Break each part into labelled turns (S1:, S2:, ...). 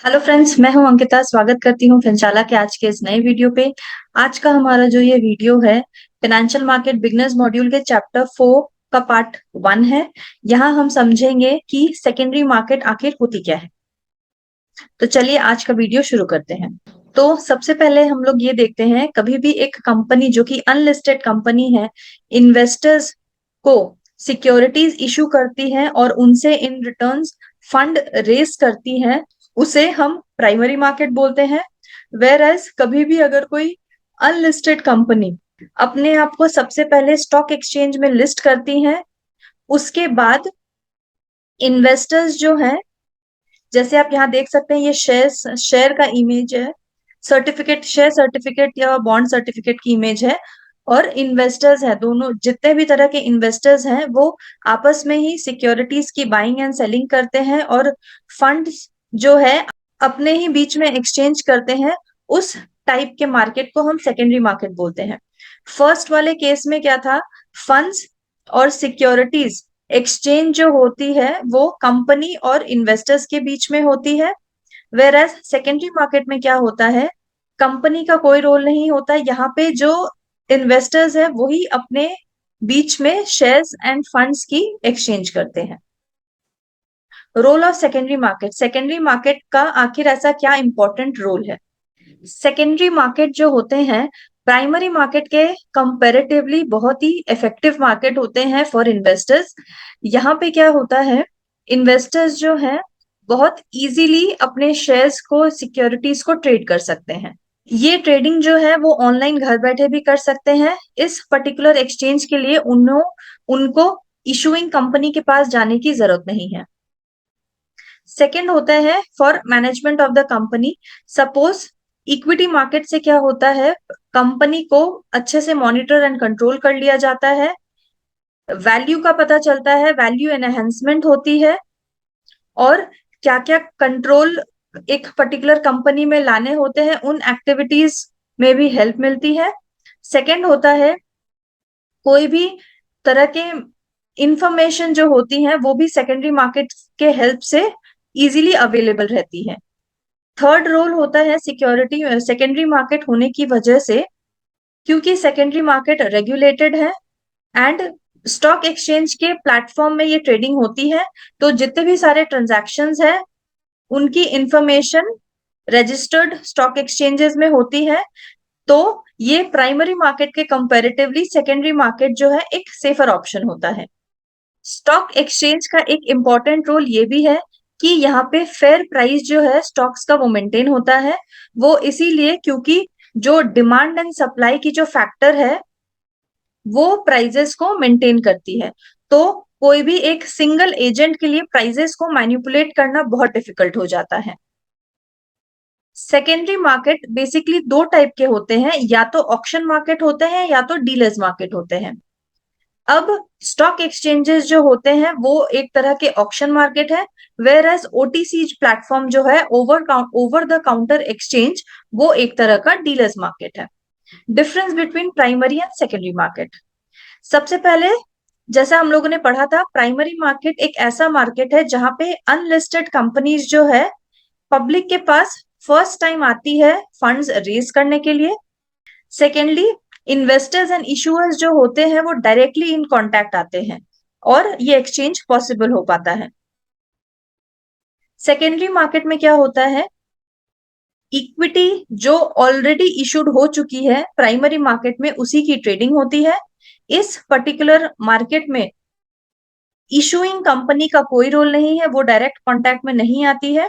S1: Hello friends, मैं हूं अंकिता। स्वागत करती हूं फिनचाला के आज के इस नए वीडियो पे। आज का हमारा जो ये वीडियो है फाइनेंशियल मार्केट बिगनर्स मॉड्यूल के चैप्टर 4 का पार्ट 1 है। यहाँ हम समझेंगे कि सेकेंडरी मार्केट आखिर होती क्या है। तो चलिए आज का वीडियो शुरू करते हैं। तो सबसे पहले हम लोग ये देखते हैं, कभी भी एक कंपनी जो कि अनलिस्टेड कंपनी है, इन्वेस्टर्स को सिक्योरिटीज इशू करती है और उनसे इन रिटर्न्स फंड रेज करती है, उसे हम प्राइमरी मार्केट बोलते हैं। वेयर एज कभी भी अगर कोई अनलिस्टेड कंपनी अपने आप को सबसे पहले स्टॉक एक्सचेंज में लिस्ट करती है, उसके बाद इन्वेस्टर्स जो है, जैसे आप यहाँ देख सकते हैं, ये शेयर का इमेज है, सर्टिफिकेट, शेयर सर्टिफिकेट या बॉन्ड सर्टिफिकेट की इमेज है। और इन्वेस्टर्स है, दोनों जितने भी तरह के इन्वेस्टर्स हैं वो आपस में ही सिक्योरिटीज की बाइंग एंड सेलिंग करते हैं और फंड्स जो है अपने ही बीच में एक्सचेंज करते हैं। उस टाइप के मार्केट को हम सेकेंडरी मार्केट बोलते हैं। फर्स्ट वाले केस में क्या था, फंड्स और सिक्योरिटीज एक्सचेंज जो होती है वो कंपनी और इन्वेस्टर्स के बीच में होती है। वेयर एज सेकेंडरी मार्केट में क्या होता है, कंपनी का कोई रोल नहीं होता। यहाँ पे जो इन्वेस्टर्स है वही अपने बीच में शेयर्स एंड फंड्स की एक्सचेंज करते हैं। Role of secondary market, secondary market का आखिर ऐसा क्या इंपॉर्टेंट रोल है। सेकेंडरी मार्केट जो होते हैं प्राइमरी मार्केट के कंपैरेटिवली बहुत ही इफेक्टिव मार्केट होते हैं फॉर इन्वेस्टर्स। यहाँ पे क्या होता है, इन्वेस्टर्स जो हैं बहुत इजीली अपने शेयर्स को, सिक्योरिटीज को ट्रेड कर सकते हैं। ये ट्रेडिंग जो है वो ऑनलाइन घर बैठे भी कर सकते हैं। इस पर्टिकुलर एक्सचेंज के लिए उनको इशूइंग कंपनी के पास जाने की जरूरत नहीं है। सेकेंड होता है for management of the company. Suppose equity market से क्या होता है, कंपनी को अच्छे से मॉनिटर एंड कंट्रोल कर लिया जाता है, वैल्यू का पता चलता है, वैल्यू एनहेंसमेंट होती है, और क्या क्या कंट्रोल एक पर्टिकुलर कंपनी में लाने होते हैं उन एक्टिविटीज में भी हेल्प मिलती है। सेकेंड होता है, कोई भी तरह के इंफॉर्मेशन जो होती है वो भी सेकेंडरी मार्केट के हेल्प से इजीली अवेलेबल रहती है। थर्ड रोल होता है सिक्योरिटी, सेकेंडरी मार्केट होने की वजह से, क्योंकि सेकेंडरी मार्केट रेगुलेटेड है एंड स्टॉक एक्सचेंज के प्लेटफॉर्म में ये ट्रेडिंग होती है, तो जितने भी सारे ट्रांजैक्शंस हैं उनकी इंफॉर्मेशन रजिस्टर्ड स्टॉक एक्सचेंजेस में होती है। तो ये प्राइमरी मार्केट के कंपैरेटिवली सेकेंडरी मार्केट जो है एक सेफर ऑप्शन होता है। स्टॉक एक्सचेंज का एक इम्पॉर्टेंट रोल ये भी है कि यहाँ पे फेयर प्राइस जो है स्टॉक्स का वो मेंटेन होता है। वो इसीलिए क्योंकि जो डिमांड एंड सप्लाई की जो फैक्टर है वो प्राइजेस को मेंटेन करती है। तो कोई भी एक सिंगल एजेंट के लिए प्राइजेस को मैनिपुलेट करना बहुत डिफिकल्ट हो जाता है। सेकेंडरी मार्केट बेसिकली दो टाइप के होते हैं, या तो ऑक्शन मार्केट होते हैं या तो डीलर्स मार्केट होते हैं। अब स्टॉक एक्सचेंजेस जो होते हैं वो एक तरह के ऑक्शन मार्केट है, वेयर एज ओटीसी प्लेटफॉर्म जो है, ओवर द काउंटर एक्सचेंज, वो एक तरह का डीलर्स मार्केट है। Difference between primary and secondary market. सबसे पहले जैसा हम लोगों ने पढ़ा था, प्राइमरी मार्केट एक ऐसा मार्केट है जहां पे अनलिस्टेड कंपनीज जो है पब्लिक के पास फर्स्ट टाइम आती है फंड्स रेज करने के लिए। सेकेंडली, इन्वेस्टर्स एंड इशूअर्स जो होते हैं वो डायरेक्टली इन कांटेक्ट आते हैं और ये एक्सचेंज पॉसिबल हो पाता है। सेकेंडरी मार्केट में क्या होता है, इक्विटी जो ऑलरेडी इशूड हो चुकी है प्राइमरी मार्केट में उसी की ट्रेडिंग होती है। इस पर्टिकुलर मार्केट में इशूइंग कंपनी का कोई रोल नहीं है, वो डायरेक्ट कांटेक्ट में नहीं आती है।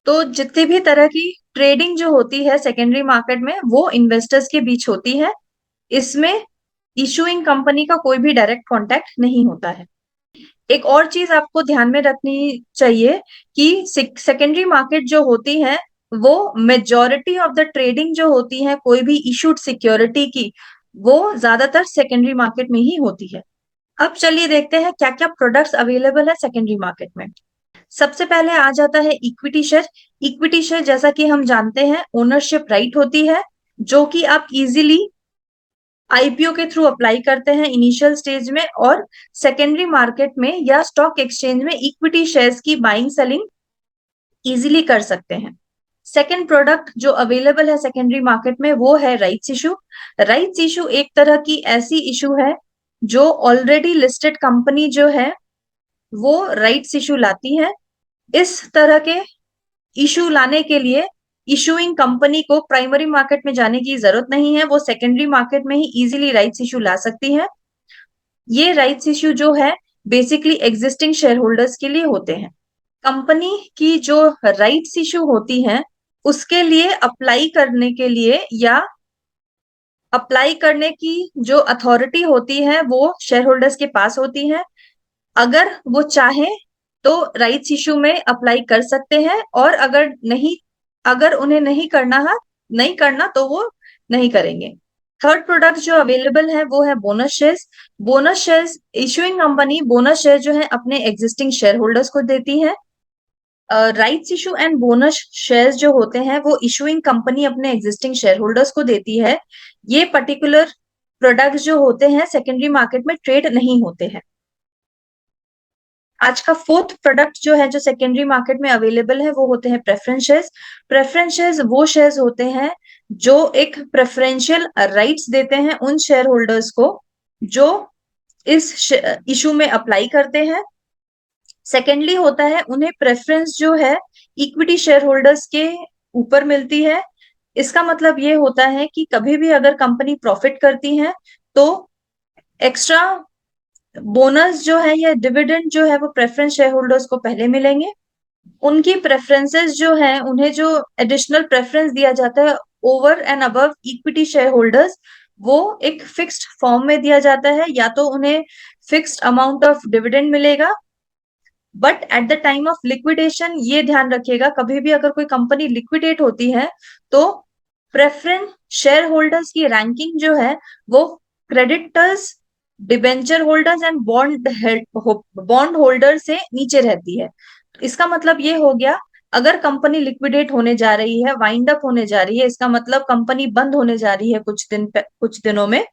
S1: तो जितनी भी तरह की ट्रेडिंग जो होती है सेकेंडरी मार्केट में वो इन्वेस्टर्स के बीच होती है। इसमें इशूइंग कंपनी का कोई भी डायरेक्ट कांटेक्ट नहीं होता है। एक और चीज आपको ध्यान में रखनी चाहिए कि सेकेंडरी मार्केट जो होती है वो मेजॉरिटी ऑफ द ट्रेडिंग जो होती है कोई भी इशूड सिक्योरिटी की, वो ज्यादातर सेकेंडरी मार्केट में ही होती है। अब चलिए देखते हैं क्या क्या प्रोडक्ट्स अवेलेबल है सेकेंडरी मार्केट में। सबसे पहले आ जाता है इक्विटी शेयर। इक्विटी शेयर जैसा कि हम जानते हैं ओनरशिप राइट होती है, जो कि आप इजीली आईपीओ के थ्रू अप्लाई करते हैं इनिशियल स्टेज में, और सेकेंडरी मार्केट में या स्टॉक एक्सचेंज में इक्विटी शेयर्स की बाइंग सेलिंग इजीली कर सकते हैं। सेकेंड प्रोडक्ट जो अवेलेबल है सेकेंडरी मार्केट में वो है राइट्स इशू। राइट्स इशू एक तरह की ऐसी इशू है जो ऑलरेडी लिस्टेड कंपनी जो है वो राइट्स इशू लाती है। इस तरह के इशू लाने के लिए इशूइंग कंपनी को प्राइमरी मार्केट में जाने की जरूरत नहीं है, वो सेकेंडरी मार्केट में ही इजीली राइट्स इशू ला सकती है। ये राइट्स इशू जो है बेसिकली एग्जिस्टिंग शेयर होल्डर्स के लिए होते हैं। कंपनी की जो राइट्स इशू होती है उसके लिए अप्लाई करने के लिए या अप्लाई करने की जो अथॉरिटी होती है वो शेयर होल्डर्स के पास होती है। अगर वो चाहे तो राइट्स इशू में अप्लाई कर सकते हैं, और अगर उन्हें नहीं करना तो वो नहीं करेंगे। थर्ड प्रोडक्ट जो अवेलेबल है वो है bonus shares. Bonus shares issuing company bonus share जो है अपने एग्जिस्टिंग शेयर होल्डर्स को देती है। Rights issue and bonus shares जो होते हैं वो इशुइंग कंपनी अपने एग्जिस्टिंग शेयर होल्डर्स को देती है। ये पर्टिकुलर प्रोडक्ट्स जो होते हैं सेकेंडरी मार्केट में ट्रेड नहीं होते हैं। आज का फोर्थ प्रोडक्ट जो है जो सेकेंडरी मार्केट में अवेलेबल है वो होते हैं प्रेफरेंस शेयर्स। प्रेफरेंस शेयर्स वो शेयर्स होते हैं जो एक प्रेफरेंशियल राइट्स देते हैं उन शेयर होल्डर्स को जो इस इशू में अप्लाई करते हैं। सेकेंडली होता है उन्हें प्रेफरेंस जो है इक्विटी शेयर होल्डर्स के ऊपर मिलती है। इसका मतलब ये होता है कि कभी भी अगर कंपनी प्रॉफिट करती है तो एक्स्ट्रा बोनस जो है या डिविडेंड जो है वो प्रेफरेंस शेयर होल्डर्स को पहले मिलेंगे। उनकी प्रेफरेंसेस जो है उन्हें जो एडिशनल प्रेफरेंस दिया जाता है over and above equity share holders वो एक फिक्स्ड फॉर्म में दिया जाता है, या तो उन्हें फिक्स्ड अमाउंट ऑफ डिविडेंड मिलेगा, but at the time of liquidation ये ध्यान रखिएगा कभी भी अगर कोई कंपनी लिक्विडेट होती है तो प्रेफरेंस शेयर होल्डर्स की रैंकिंग जो है वो creditors, debenture holders and bond holder से नीचे रहती है। इसका मतलब ये हो गया अगर कंपनी लिक्विडेट होने जा रही है, वाइंड अप होने जा रही है, इसका मतलब कंपनी बंद होने जा रही है कुछ दिनों में,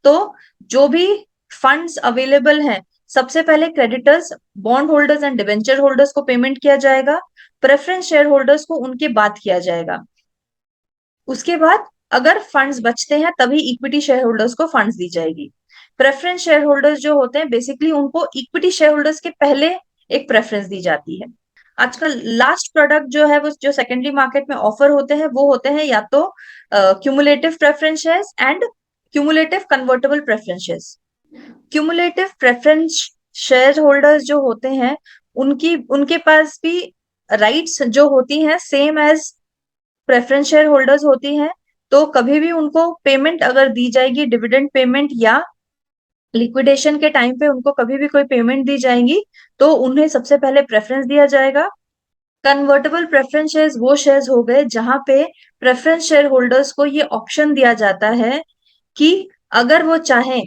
S1: तो जो भी फंड्स अवेलेबल हैं सबसे पहले creditors, bond holders and debenture holders को पेमेंट किया जाएगा। प्रेफरेंस शेयर होल्डर्स को उनके बाद किया जाएगा। उसके बाद अगर फंड्स बचते हैं तभी इक्विटी शेयर होल्डर्स को फंड्स दी जाएगी। प्रेफरेंस शेयर होल्डर्स जो होते हैं बेसिकली उनको इक्विटी शेयर होल्डर्स के पहले एक प्रेफरेंस दी जाती है। आजकल लास्ट प्रोडक्ट जो है वो जो सेकेंडरी मार्केट में ऑफर होते हैं वो होते हैं या तो cumulative preference shares and cumulative convertible preference shares. Cumulative preference share holders जो होते हैं उनके पास भी राइट्स जो होती हैं same as preference share holders होती हैं। तो कभी भी उनको पेमेंट अगर दी जाएगी डिविडेंड पेमेंट या लिक्विडेशन के टाइम पे उनको कभी भी कोई पेमेंट दी जाएगी तो उन्हें सबसे पहले प्रेफरेंस दिया जाएगा। कन्वर्टेबल प्रेफरेंस शेयर्स वो शेयर्स हो गए जहां पे प्रेफरेंस शेयर होल्डर्स को ये ऑप्शन दिया जाता है कि अगर वो चाहें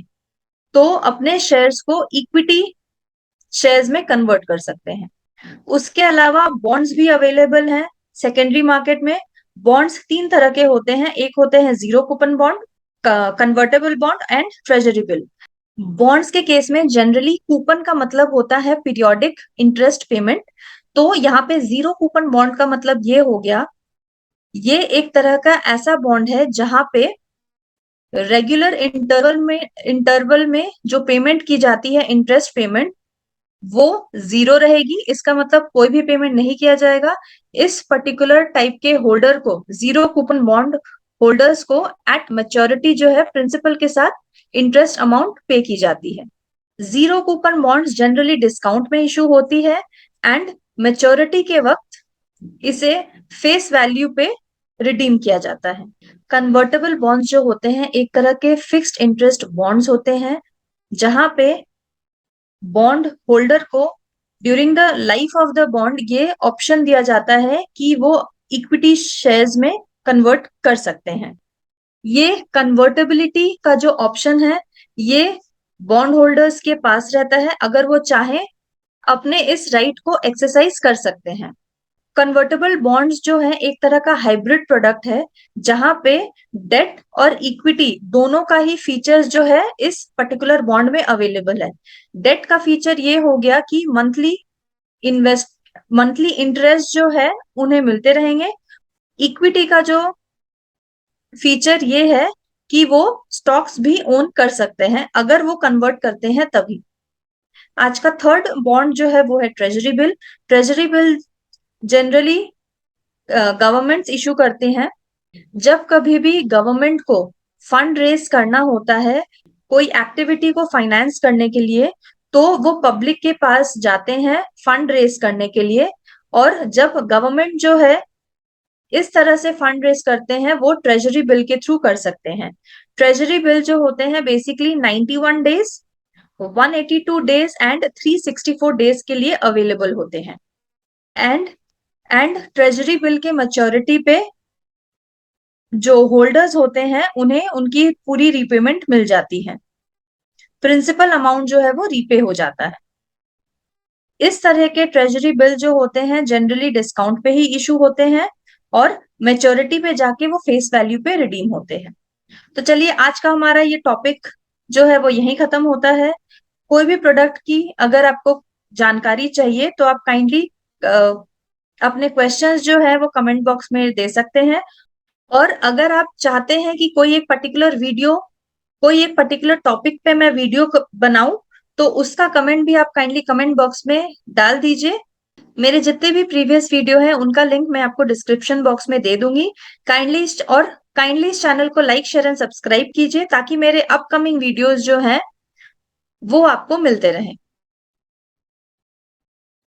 S1: तो अपने शेयर्स को इक्विटी शेयर्स में कन्वर्ट कर सकते हैं। उसके अलावा बॉन्ड्स भी अवेलेबल हैं सेकेंडरी मार्केट में। बॉन्ड्स तीन तरह के होते हैं, एक होते हैं zero coupon bond, convertible bond and treasury bill. Bonds के केस में जनरली कूपन का मतलब होता है पीरियोडिक इंटरेस्ट पेमेंट। तो यहाँ पे जीरो कूपन बॉन्ड का मतलब ये हो गया, ये एक तरह का ऐसा बॉन्ड है जहां पे रेगुलर इंटरवल में जो पेमेंट की जाती है इंटरेस्ट पेमेंट वो जीरो रहेगी। इसका मतलब कोई भी पेमेंट नहीं किया जाएगा। इस पर्टिकुलर टाइप के होल्डर को, जीरो कूपन बॉन्ड होल्डर्स को एट मैच्योरिटी जो है प्रिंसिपल के साथ इंटरेस्ट अमाउंट पे की जाती है। Zero coupon bonds generally discount में इशू होती है एंड मैच्योरिटी के वक्त इसे फेस वैल्यू पे रिडीम किया जाता है। कन्वर्टेबल बॉन्ड्स जो होते हैं एक तरह के फिक्स्ड इंटरेस्ट बॉन्ड्स होते हैं जहां पे बॉन्ड होल्डर को during the life of the bond ये ऑप्शन दिया जाता है कि वो इक्विटी शेयर्स में कन्वर्ट कर सकते हैं। ये कन्वर्टेबिलिटी का जो ऑप्शन है ये बॉन्ड होल्डर्स के पास रहता है, अगर वो चाहे अपने इस राइट को एक्सरसाइज कर सकते हैं। कन्वर्टेबल बॉन्ड्स जो है एक तरह का हाइब्रिड प्रोडक्ट है जहां पे डेट और इक्विटी दोनों का ही फीचर्स जो है इस पर्टिकुलर बॉन्ड में अवेलेबल है। डेट का फीचर ये हो गया कि मंथली इंटरेस्ट जो है उन्हें मिलते रहेंगे, इक्विटी का जो फीचर ये है कि वो स्टॉक्स भी ओन कर सकते हैं अगर वो कन्वर्ट करते हैं तभी। आज का थर्ड बॉन्ड जो है वो है treasury bill. Treasury bill generally governments issue करते हैं जब कभी भी गवर्नमेंट को फंड रेज करना होता है कोई एक्टिविटी को फाइनेंस करने के लिए, तो वो पब्लिक के पास जाते हैं फंड रेज करने के लिए। और जब गवर्नमेंट जो है इस तरह से फंड रेज करते हैं वो ट्रेजरी बिल के थ्रू कर सकते हैं। ट्रेजरी बिल जो होते हैं basically 91 days, 182 days and 364 days के लिए अवेलेबल होते हैं। एंड ट्रेजरी बिल के मैच्योरिटी पे जो होल्डर्स होते हैं उन्हें उनकी पूरी रीपेमेंट मिल जाती है, प्रिंसिपल अमाउंट जो है वो रीपे हो जाता है। इस तरह के ट्रेजरी बिल जो होते हैं जनरली डिस्काउंट पे ही इशू होते हैं और मेच्योरिटी पे जाके वो फेस वैल्यू पे रिडीम होते हैं। तो चलिए आज का हमारा ये टॉपिक जो है वो यहीं खत्म होता है। कोई भी प्रोडक्ट की अगर आपको जानकारी चाहिए तो आप काइंडली अपने क्वेश्चंस जो है वो कमेंट बॉक्स में दे सकते हैं। और अगर आप चाहते हैं कि कोई एक पर्टिकुलर टॉपिक पे मैं वीडियो बनाऊं तो उसका कमेंट भी आप काइंडली कमेंट बॉक्स में डाल दीजिए। मेरे जितने भी प्रीवियस वीडियो हैं उनका लिंक मैं आपको डिस्क्रिप्शन बॉक्स में दे दूंगी। काइंडली इस चैनल को लाइक शेयर एंड सब्सक्राइब कीजिए ताकि मेरे अपकमिंग वीडियोस जो हैं वो आपको मिलते रहें।